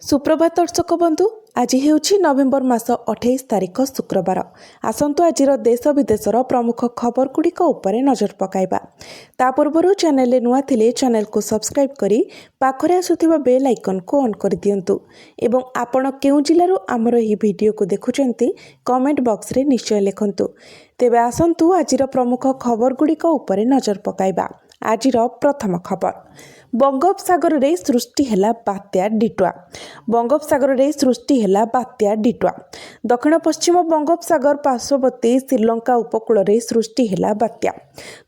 सुप्रभात दर्शक बंधु आज हेउछि नवेम्बर मास 28 तारिख शुक्रवार। आसंतु आजिर देश विदेशर प्रमुख खबर गुड़िक उपरे नजर पकाइबा। ता पूर्वरु चैनल नुआ थिले चैनल को सब्सक्राइब करी पाखरे आसुथिबा बेल आइकन को ऑन कर दियंतु एवं आपण केउ जिल्लारु हमर एही वीडियो को देखुचंती कमेंट बॉक्स रे निश्चय लिखंतु। तेबे आसंतु आजिर प्रमुख खबर गुड़िक उपरे नजर पकाइबा। आजिर प्रथम खबर, बंगोपसागर रे सृष्टि हेला बात्या डिटुआ। बंगोपसागर रे सृष्टि हेला बात्या डिटुआ। दक्षिण पश्चिम बंगोपसागर पार्श्ववर्ती श्रीलंका उपकूल रे सृष्टि हेला बात्या।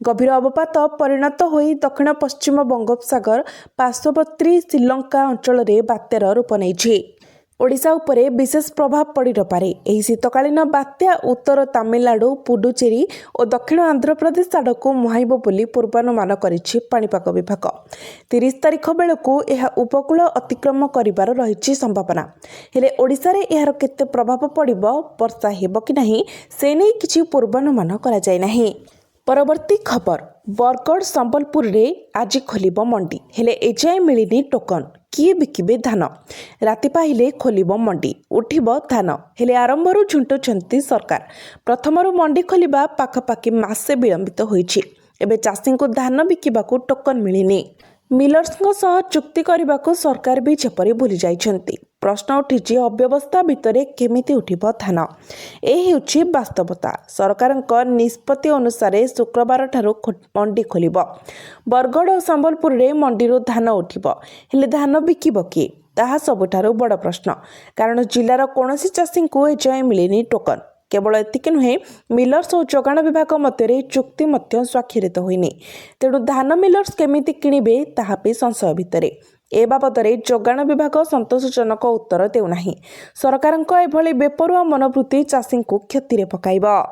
गभीर अवपात परिणत होई दक्षिण पश्चिम बंगोपसागर पार्श्ववर्ती श्रीलंका अंचल रे बात्यार रूप नेछि। ओडिशा उपरे विशेष प्रभाव पड़ी नपारे। एही शीतकालीन बात्या उत्तर तमिलनाडु, पुडुचेरी और दक्षिण आंध्र प्रदेश आड़कू मुहाइब बोली पूर्वानुमान करिछि पाणीपाग विभाग। 30 तारिख बेलकू यह उपकूल अतिक्रम करिबार रहिछि संभावना। हेले ओडिशा रे एहार केते प्रभाव पड़िबो, वर्षा हेबो कि नाही से नै किछि पूर्वानुमान करा जाय नाही। परवर्ती खबर, बरगढ़ संबलपुर रे आज खोलिबो मंडी। हेले एजाय मिलिनी टोकन। किए बिकिबे धान? राति पाहिले खोलिबो मंडी, उठिबो धान। हेले आरंभरू झुंटुछंती सरकार। प्रथमरू मंडी खोलिबा पाखापाखि मासे विलंबित होईछि। एबे चाषी को धान बिकिबाकू टोकन मिलिनी। मिलर्सଙ୍କ सह चुक्ति करबाकू सरकार भी जेपरी भूली जाइछंती। प्रश्न उठिछि अव्यवस्था भितरे केमिति उठिबो धान। ए हेउछि वास्तवता। सरकारଙ୍କ निष्पत्ति अनुसार शुक्रवार ठारू मंडी खोलिबो। बरगढ़ और संबलपुर रे मंडीरू धान उठिबो। हेले धान बिकिबो कि? ताहा सबुठारू बड़ प्रश्न। कारण जिल्लार कोनोसी चाषी को एजाय मिलिनी टोकन। केवल एतिके नुहे, मिलर्स और जोगाण विभाग मध्य चुक्ति मध्य स्वाक्षरित होइनी। तेणु धान मिलर्स केमिति किणिबे ताहा भी संशय भितरे। ए बाबदरे जोगाण विभाग संतोषजनक उत्तर देउनाही। सरकारଙ୍କ एभली बेपरुआ मनोवृत्ति चाषी को क्षति पकाइबो।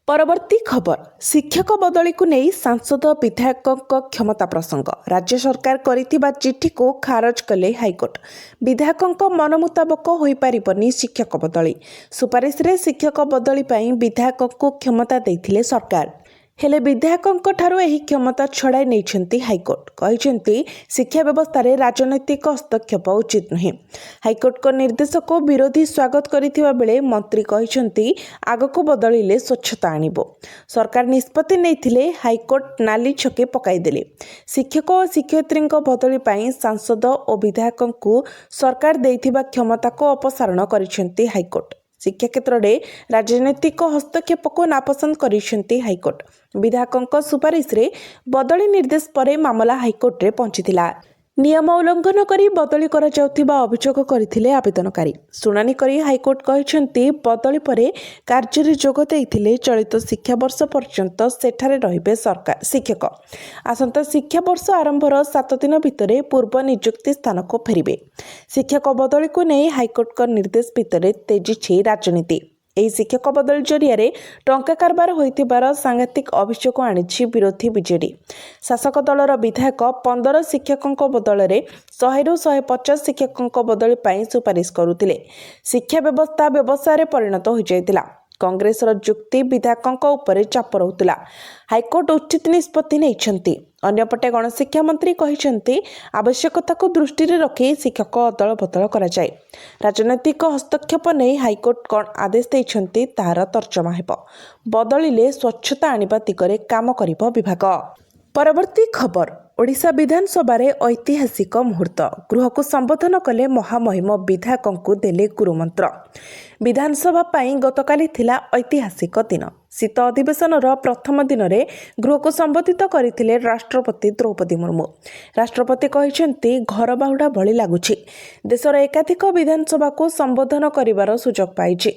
परवर्ती खबर, शिक्षक बदली को नहीं सांसद विधायकों क्षमता प्रसंग। राज्य सरकार करिथिबा चिठी को खारज कले हाईकोर्ट। विधायकों मन मुताबक होई पारिबनी शिक्षक बदली। सुपारिश रे शिक्षक बदली पाई विधायकों को क्षमता देथिले सरकार। हेले विधायकों ठारू एही क्षमता छड़ाई नैछंती हाईकोर्ट। कहिसेंती शिक्षा व्यवस्था रे राजनैतिक हस्तक्षेप उचित नुहे। हाईकोर्ट को निर्देश को विरोधी स्वागत करिथिबा बेले मंत्री कहिसेंती आगको बदलिले स्वच्छता आनिबो। सरकार निष्पत्ति नैथिले हाईकोर्ट नाली छके पकाई देले। शिक्षक और शिक्षयित्री बदली पाई सांसद और विधायकों को सरकार देथिबा क्षमता को अपसारण करिसेंती हाईकोर्ट। शिक्षा क्षेत्र में राजनैतिक हस्तक्षेप को नापसंद करिसेंती हाईकोर्ट। विधायकों सुपारिश रे बदली निर्देश पर मामला हाईकोर्ट रे पहुंचीथिला। नियम उल्लंघन करी बदली करा जाउथिबा अभियोग करथिले आवेदनकारी। शुणानी करी हाईकोर्ट कहिसेंती बदली परे कार्य जोग देइथिले चलित शिक्षा वर्ष पर्यंत सेठारे रहिबे सरकार शिक्षक। आसंता शिक्षा वर्ष आरंभर 7 दिन भितरे पूर्व नियुक्ति स्थान को फेरिबे। शिक्षक बदली को नहीं हाईकोर्ट का निर्देश भितरे तेजिछि राजनीति। एही शिक्षक बदली जरिया टंका कारबार होइथिबार सांघातिक अभियोग आनिछि विरोधी बीजेडी। शासक दलर विधायक 15 शिक्षकों बदल में 100 ରୁ 150 शिक्षकों बदली पाई सुपारिश करुथिले। शिक्षा व्यवस्था व्यवसाय परिणत हो जाइतिला। कांग्रेसर जुक्ति विधायकों उपरे चाप रहुतिला। हाईकोर्ट उचित निष्पत्ति नैछंती। अन्यपटे गणशिक्षा मंत्री कहिसेंती आवश्यकता को दृष्टि रखी शिक्षक अदल बदल करा जाए। राजनैतिक हस्तक्षेप नहीं हाईकोर्ट कौन आदेश देइछंती ताहार तर्जमा हेबो। बदलिले स्वच्छता आनिबा दिगरे काम करिबो विभाग। परवर्ती खबर, ओडिशा विधानसभा रे ऐतिहासिक मुहूर्त। गृह को संबोधन कले महामहिम विधायकों को देले गुरुमंत्र। विधानसभा पाई गतकाली थिला ऐतिहासिक दिन। शीत अधिवेशन प्रथम दिन में गृह को संबोधित करथिले राष्ट्रपति द्रौपदी मुर्मू। राष्ट्रपति कहिसेंती घर बाहुडा भली लागुछि। देशर एकाधिक विधानसभा को संबोधन करिवार सुजोग पाइछि।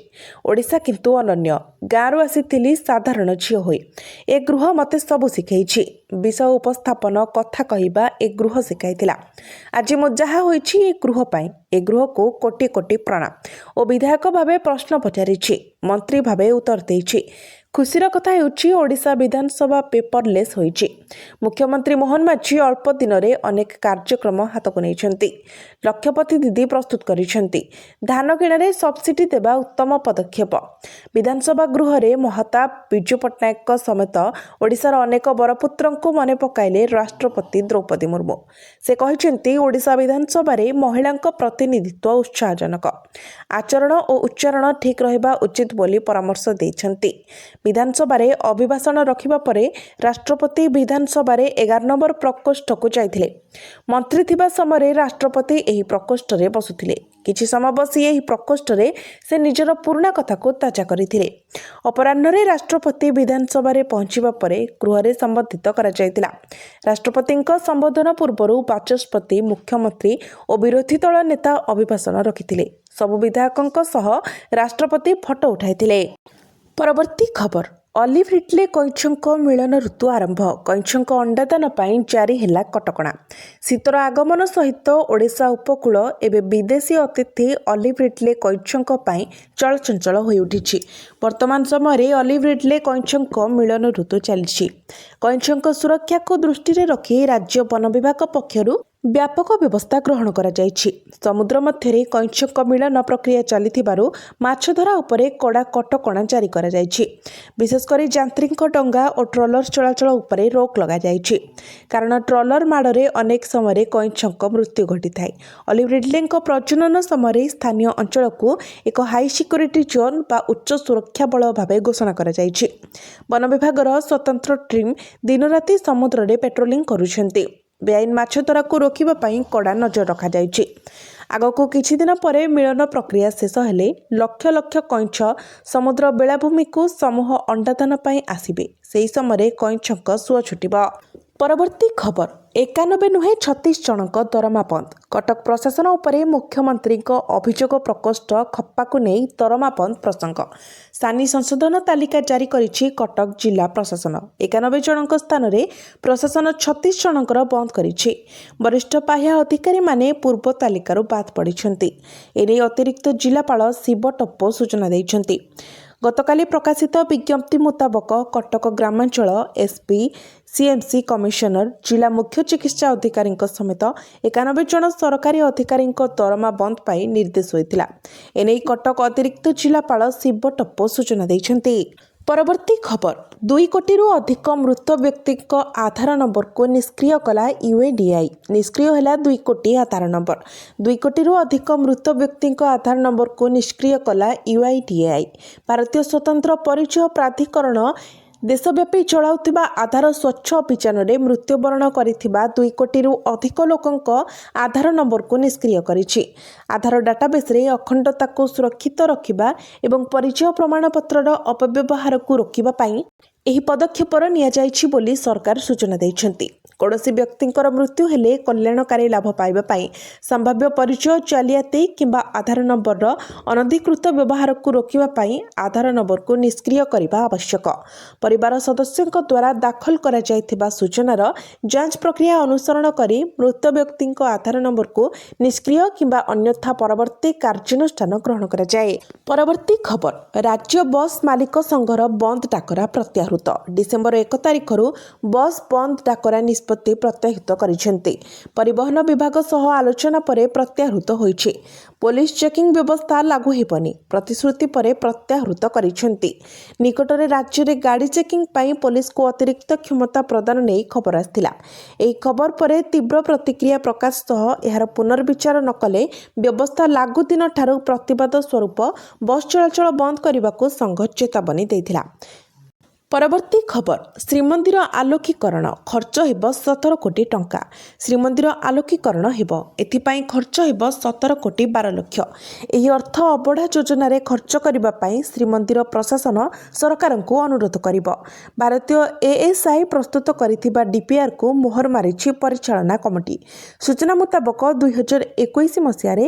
ओडिशा किंतु अनन्य। गाँव आसीथिली साधारण झियो होई। ए गृह मते सबु शिखैछि। विषय उपस्थापन कथा कहिबा ए गृह शिखाइथिला। आज मो जहा होइछि ए गृह पाई। ए गृह को कोटि कोटि प्रणाम। ओ विधायक भावे प्रश्न पचारिछि, मंत्री भावे उत्तर देइछि। खुशीर कथा ହେଉଛି ଓଡ଼ିଶା ବିଧାନସଭା ପେପରଲେସ୍ ହୋଇଛି। ମୁଖ୍ୟମନ୍ତ୍ରୀ ମୋହନ ମାଝୀ ଅଳ୍ପ ଦିନରେ ଅନେକ କାର୍ଯ୍ୟକ୍ରମ ହାତକୁ ନେଇଛନ୍ତି। ଲକ୍ଷପତି ଦିଦି ପ୍ରସ୍ତୁତ କରିଛନ୍ତି। ଧାନ କିଣାରେ ସବସିଡି ଦେବା ଉତ୍ତମ ପଦକ୍ଷେପ। ବିଧାନସଭା ଗୃହରେ ମହତାବ ବିଜୁ ପଟ୍ଟନାୟକଙ୍କ ସମେତ ଓଡ଼ିଶାର ଅନେକ ବରପୁତ୍ରଙ୍କୁ ମନେ ପକାଇଲେ ରାଷ୍ଟ୍ରପତି ଦ୍ରୌପଦୀ ମୁର୍ମୁ। ସେ କହିଛନ୍ତି ଓଡ଼ିଶା ବିଧାନସଭାରେ ମହିଳାଙ୍କ ପ୍ରତିନିଧିତ୍ୱ ଉତ୍ସାହଜନକ। ଆଚରଣ ଓ ଉଚ୍ଚାରଣ ଠିକ୍ ରହିବା ଉଚିତ ବୋଲି ପରାମର୍ଶ ଦେଇଛନ୍ତି। ବିଧାନସଭାରେ ଅଭିଭାଷଣ ରଖିବା ପରେ ରାଷ୍ଟ୍ରପତି ବିଧାନସଭାରେ 11 ନମ୍ବର ପ୍ରକୋଷ୍ଠକୁ ଯାଇଥିଲେ। ମନ୍ତ୍ରୀ ଥିବା ସମୟରେ ରାଷ୍ଟ୍ରପତି ଏହି ପ୍ରକୋଷ୍ଠରେ ବସୁଥିଲେ। କିଛି ସମୟ ବସି ଏହି ପ୍ରକୋଷ୍ଠରେ ସେ ନିଜର ପୁରୁଣା କଥାକୁ ତାଜା କରିଥିଲେ। ଅପରାହ୍ନରେ ରାଷ୍ଟ୍ରପତି ବିଧାନସଭାରେ ପହଞ୍ଚିବା ପରେ ଗୃହରେ ସମ୍ବୋଧିତ କରାଯାଇଥିଲା। ରାଷ୍ଟ୍ରପତିଙ୍କ ସମ୍ବୋଧନ ପୂର୍ବରୁ ବାଚସ୍ପତି, ମୁଖ୍ୟମନ୍ତ୍ରୀ ଓ ବିରୋଧୀ ଦଳ ନେତା ଅଭିଭାଷଣ ରଖିଥିଲେ। ସବୁ ବିଧାୟକଙ୍କ ସହ ରାଷ୍ଟ୍ରପତି ଫଟୋ ଉଠାଇଥିଲେ। ପରବର୍ତ୍ତୀ ଖବର, ଅଲିଭ ରିଡଲେ କଇଁଛଙ୍କ ମିଳନ ଋତୁ ଆରମ୍ଭ। କଇଁଛଙ୍କ ଅଣ୍ଡାଦାନ ପାଇଁ ଜାରି ହେଲା କଟକଣା। ଶୀତର ଆଗମନ ସହିତ ଓଡ଼ିଶା ଉପକୂଳ ଏବେ ବିଦେଶୀ ଅତିଥି ଅଲିଭ ରିଡଲେ କଇଁଛଙ୍କ ପାଇଁ ଚଳଚଞ୍ଚଳ ହୋଇଉଠିଛି। ବର୍ତ୍ତମାନ ସମୟରେ ଅଲିଭ ରିଡଲେ କଇଁଛଙ୍କ ମିଳନ ଋତୁ ଚାଲିଛି। କଇଁଛଙ୍କ ସୁରକ୍ଷାକୁ ଦୃଷ୍ଟିରେ ରଖି ରାଜ୍ୟ ବନ ବିଭାଗ ପକ୍ଷରୁ ବ୍ୟାପକ ବ୍ୟବସ୍ଥା ଗ୍ରହଣ କରାଯାଇଛି। ସମୁଦ୍ର ମଧ୍ୟରେ କଇଁଛଙ୍କ ମିଳନ ପ୍ରକ୍ରିୟା ଚାଲିଥିବାରୁ ମାଛଧରା ଉପରେ କଡ଼ା କଟକଣା ଜାରି କରାଯାଇଛି। ବିଶେଷ କରି ଯାନ୍ତ୍ରିକ ଡଙ୍ଗା ଓ ଟ୍ରଲର ଚଳାଚଳ ଉପରେ ରୋକ ଲଗାଯାଇଛି। କାରଣ ଟ୍ରଲର ମାଡ଼ରେ ଅନେକ ସମୟରେ କଇଁଛଙ୍କ ମୃତ୍ୟୁ ଘଟିଥାଏ। ଅଲିଭ ରିଡଲେଙ୍କ ପ୍ରଜନନ ସମୟରେ ସ୍ଥାନୀୟ ଅଞ୍ଚଳକୁ ଏକ ହାଇ ସିକ୍ୟୁରିଟି ଜୋନ୍ ବା ଉଚ୍ଚ ସୁରକ୍ଷା ବଳ ଭାବେ ଘୋଷଣା କରାଯାଇଛି। ବନ ବିଭାଗର ସ୍ୱତନ୍ତ୍ର ଟିମ୍ ଦିନରାତି ସମୁଦ୍ରରେ ପେଟ୍ରୋଲିଂ କରୁଛନ୍ତି। ବେଆଇନ ମାଛ ଧରାକୁ ରୋକିବା ପାଇଁ କଡ଼ା ନଜର ରଖାଯାଇଛି। ଆଗକୁ କିଛି ଦିନ ପରେ ମିଳନ ପ୍ରକ୍ରିୟା ଶେଷ ହେଲେ ଲକ୍ଷ ଲକ୍ଷ କଇଁଛ ସମୁଦ୍ର ବେଳାଭୂମିକୁ ସମୂହ ଅଣ୍ଡାଦାନ ପାଇଁ ଆସିବେ। ସେହି ସମୟରେ କଇଁଛଙ୍କ ସୁଅ ଛୁଟିବ। ପରବର୍ତ୍ତୀ ଖବର, 91 ନୁହେଁ 36 ଜଣଙ୍କ ଦରମା ବନ୍ଦ। କଟକ ପ୍ରଶାସନ ଉପରେ ମୁଖ୍ୟମନ୍ତ୍ରୀଙ୍କ ଅଭିଯୋଗ ପ୍ରକୋଷ୍ଠ ଖପ୍ପାକୁ ନେଇ ଦରମା ବନ୍ଦ ପ୍ରସଙ୍ଗ। ସାନି ସଂଶୋଧନ ତାଲିକା ଜାରି କରିଛି କଟକ ଜିଲ୍ଲା ପ୍ରଶାସନ। 91 ଜଣଙ୍କ ସ୍ଥାନରେ ପ୍ରଶାସନ 36 ଜଣଙ୍କର ବନ୍ଦ କରିଛି। ବରିଷ୍ଠ ପାହ୍ୟା ଅଧିକାରୀମାନେ ପୂର୍ବ ତାଲିକାରୁ ବାଦ ପଡ଼ିଛନ୍ତି। ଏନେଇ ଅତିରିକ୍ତ ଜିଲ୍ଲାପାଳ ଶିବ ଟପ୍ପୋ ସୂଚନା ଦେଇଛନ୍ତି। ଗତକାଲି ପ୍ରକାଶିତ ବିଜ୍ଞପ୍ତି ମୁତାବକ କଟକ ଗ୍ରାମାଞ୍ଚଳ ଏସ୍ପି, ସିଏମ୍ସି କମିଶନର, ଜିଲ୍ଲା ମୁଖ୍ୟ ଚିକିତ୍ସା ଅଧିକାରୀଙ୍କ ସମେତ 91 ଜଣ ସରକାରୀ ଅଧିକାରୀଙ୍କ ଦରମା ବନ୍ଦ ପାଇଁ ନିର୍ଦ୍ଦେଶ ହୋଇଥିଲା। ଏନେଇ କଟକ ଅତିରିକ୍ତ ଜିଲ୍ଲାପାଳ ଶିବ ଟପ୍ପୋ ସୂଚନା ଦେଇଛନ୍ତି। ପରବର୍ତ୍ତୀ ଖବର, 2 କୋଟିରୁ ଅଧିକ ମୃତ ବ୍ୟକ୍ତିଙ୍କ ଆଧାର ନମ୍ବରକୁ ନିଷ୍କ୍ରିୟ କଲା ୟୁଆଇଡିଏଆଇ। ନିଷ୍କ୍ରିୟ ହେଲା 2 କୋଟି ଆଧାର ନମ୍ବର। 2 କୋଟିରୁ ଅଧିକ ମୃତ ବ୍ୟକ୍ତିଙ୍କ ଆଧାର ନମ୍ବରକୁ ନିଷ୍କ୍ରିୟ କଲା ୟୁଆଇଡିଏଆଇ। ଭାରତୀୟ ସ୍ୱତନ୍ତ୍ର ପରିଚୟ ପ୍ରାଧିକରଣ ଦେଶବ୍ୟାପୀ ଚଳାଉଥିବା ଆଧାର ସ୍ୱଚ୍ଛ ଅଭିଯାନରେ ମୃତ୍ୟୁବରଣ କରିଥିବା 2 କୋଟିରୁ ଅଧିକ ଲୋକଙ୍କ ଆଧାର ନମ୍ବରକୁ ନିଷ୍କ୍ରିୟ କରିଛି। ଆଧାର ଡାଟାବେସ୍ରେ ଅଖଣ୍ଡତାକୁ ସୁରକ୍ଷିତ ରଖିବା ଏବଂ ପରିଚୟ ପ୍ରମାଣପତ୍ରର ଅପବ୍ୟବହାରକୁ ରୋକିବା ପାଇଁ ଏହି ପଦକ୍ଷେପ ନିଆଯାଇଛି ବୋଲି ସରକାର ସୂଚନା ଦେଇଛନ୍ତି। କୌଣସି ବ୍ୟକ୍ତିଙ୍କର ମୃତ୍ୟୁ ହେଲେ କଲ୍ୟାଣକାରୀ ଲାଭ ପାଇବା ପାଇଁ ସମ୍ଭାବ୍ୟ ପରିଚୟ ଜାଲିଆତି କିମ୍ବା ଆଧାର ନମ୍ବରର ଅନଧିକୃତ ବ୍ୟବହାରକୁ ରୋକିବା ପାଇଁ ଆଧାର ନମ୍ବରକୁ ନିଷ୍କ୍ରିୟ କରିବା ଆବଶ୍ୟକ। ପରିବାର ସଦସ୍ୟଙ୍କ ଦ୍ୱାରା ଦାଖଲ କରାଯାଇଥିବା ସୂଚନାର ଯାଞ୍ଚ ପ୍ରକ୍ରିୟା ଅନୁସରଣ କରି ମୃତ ବ୍ୟକ୍ତିଙ୍କ ଆଧାର ନମ୍ବରକୁ ନିଷ୍କ୍ରିୟ କିମ୍ବା ଅନ୍ୟଥା ପରବର୍ତ୍ତୀ କାର୍ଯ୍ୟାନୁଷ୍ଠାନ ଗ୍ରହଣ କରାଯାଏ। ପରବର୍ତ୍ତୀ ଖବର, ରାଜ୍ୟ ବସ୍ ମାଲିକ ସଂଘର ବନ୍ଦ ଡାକରା ପ୍ରତ୍ୟାହୃତ। ଡିସେମ୍ବର 1 ତାରିଖରୁ ବସ୍ ବନ୍ଦ ଡାକରା ନିଷ୍ପତ୍ତି ପ୍ରତ୍ୟାହୃତ କରିଛନ୍ତି। ପରିବହନ ବିଭାଗ ସହ ଆଲୋଚନା ପରେ ପ୍ରତ୍ୟାହୃତ ହୋଇଛି। ପୋଲିସ ଚେକିଂ ବ୍ୟବସ୍ଥା ଲାଗୁ ହେବନି, ପ୍ରତିଶ୍ରୁତି ପରେ ପ୍ରତ୍ୟାହୃତ କରିଛନ୍ତି। ନିକଟରେ ରାଜ୍ୟରେ ଗାଡ଼ି ଚେକିଂ ପାଇଁ ପୋଲିସକୁ ଅତିରିକ୍ତ କ୍ଷମତା ପ୍ରଦାନ ନେଇ ଖବର ଆସିଥିଲା। ଏହି ଖବର ପରେ ତୀବ୍ର ପ୍ରତିକ୍ରିୟା ପ୍ରକାଶ ସହ ଏହାର ପୁନର୍ବିଚାର ନ କଲେ ବ୍ୟବସ୍ଥା ଲାଗୁ ଦିନ ଠାରୁ ପ୍ରତିବାଦ ସ୍ୱରୂପ ବସ୍ ଚଳାଚଳ ବନ୍ଦ କରିବାକୁ ସଂଘ ଚେତାବନୀ ଦେଇଥିଲା। ପରବର୍ତ୍ତୀ ଖବର, ଶ୍ରୀମନ୍ଦିର ଆଲୋକୀକରଣ ଖର୍ଚ୍ଚ ହେବ 17 କୋଟି ଟଙ୍କା। ଶ୍ରୀମନ୍ଦିର ଆଲୋକୀକରଣ ହେବ, ଏଥିପାଇଁ ଖର୍ଚ୍ଚ ହେବ 17 କୋଟି 12 ଲକ୍ଷ। ଏହି ଅର୍ଥ ଅବଢ଼ା ଯୋଜନାରେ ଖର୍ଚ୍ଚ କରିବା ପାଇଁ ଶ୍ରୀମନ୍ଦିର ପ୍ରଶାସନ ସରକାରଙ୍କୁ ଅନୁରୋଧ କରିବ। ଭାରତୀୟ ଏଏସ୍ଆଇ ପ୍ରସ୍ତୁତ କରିଥିବା ଡିପିଆର୍କୁ ମୋହର ମାରିଛି ପରିଚାଳନା କମିଟି। ସୂଚନା ମୁତାବକ 2021 ମସିହାରେ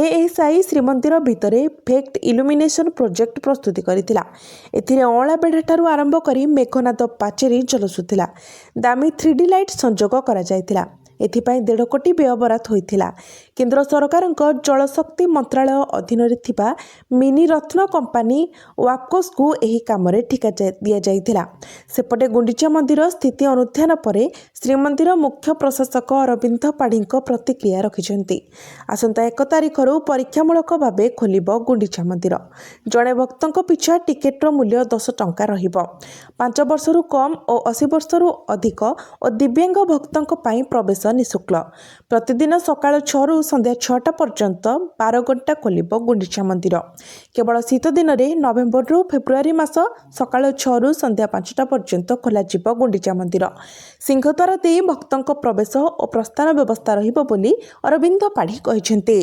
ଏଏସ୍ଆଇ ଶ୍ରୀମନ୍ଦିର ଭିତରେ ଫେକ୍ଟ ଇଲୁମିନେସନ ପ୍ରୋଜେକ୍ଟ ପ୍ରସ୍ତୁତି କରିଥିଲା। ଏଥିରେ ଅଁଳା ବେଢ଼ାଠାରୁ ଆରମ୍ଭ କରି ମେଘନାଦ ପାଚେରୀ ଜଲସୁଥିଲା। ଦାମୀ 3D ଲାଇଟ୍ ସଂଯୋଗ କରାଯାଇଥିଲା। एथिपाई 1.5 कोटी व्ययबराद होइथिला। केंद्र सरकारଙ୍କ जलशक्ति मंत्रालय अधीन थिबा मिनी रत्न कंपानी वापकोस को एही कामरे ठिका दिया जाइथिला। सेपटे गुंडीचा मंदिर स्थिति अनुध्यान परे श्रीमंदिर मुख्य प्रशासक अरविंद पाढ़ीଙ୍କ प्रतिक्रिया रखिछन्ति। आसंता 1 तारिखରୁ परीक्षामूलक भावे खोलिब गुंडीचा मंदिर। जड़े भक्तों पिछा टिकेटर मूल्य 10 टंका रहिबो। 5 वर्षरू कम और 80 वर्षरू अधिक और दिव्यांग भक्तों पाई प्रवेश निःशुल्क। प्रतिदिन सकाळ 6 ରୁ संध्या 6टा पर्यंत 12 घंटा खोलिब गुंडीचा मंदिर। केवल शीत दिन में नवेम्बर ରୁ फेब्रुआरी मास सकाळ 6 ରୁ संध्या 5टा पर्यंत खोलाजिब गुंडीचा मंदिर। सिंहद्वार दे भक्तों प्रवेश और प्रस्थान व्यवस्था रहिबो बोली अरविंद पाढ़ी कहिसेंति।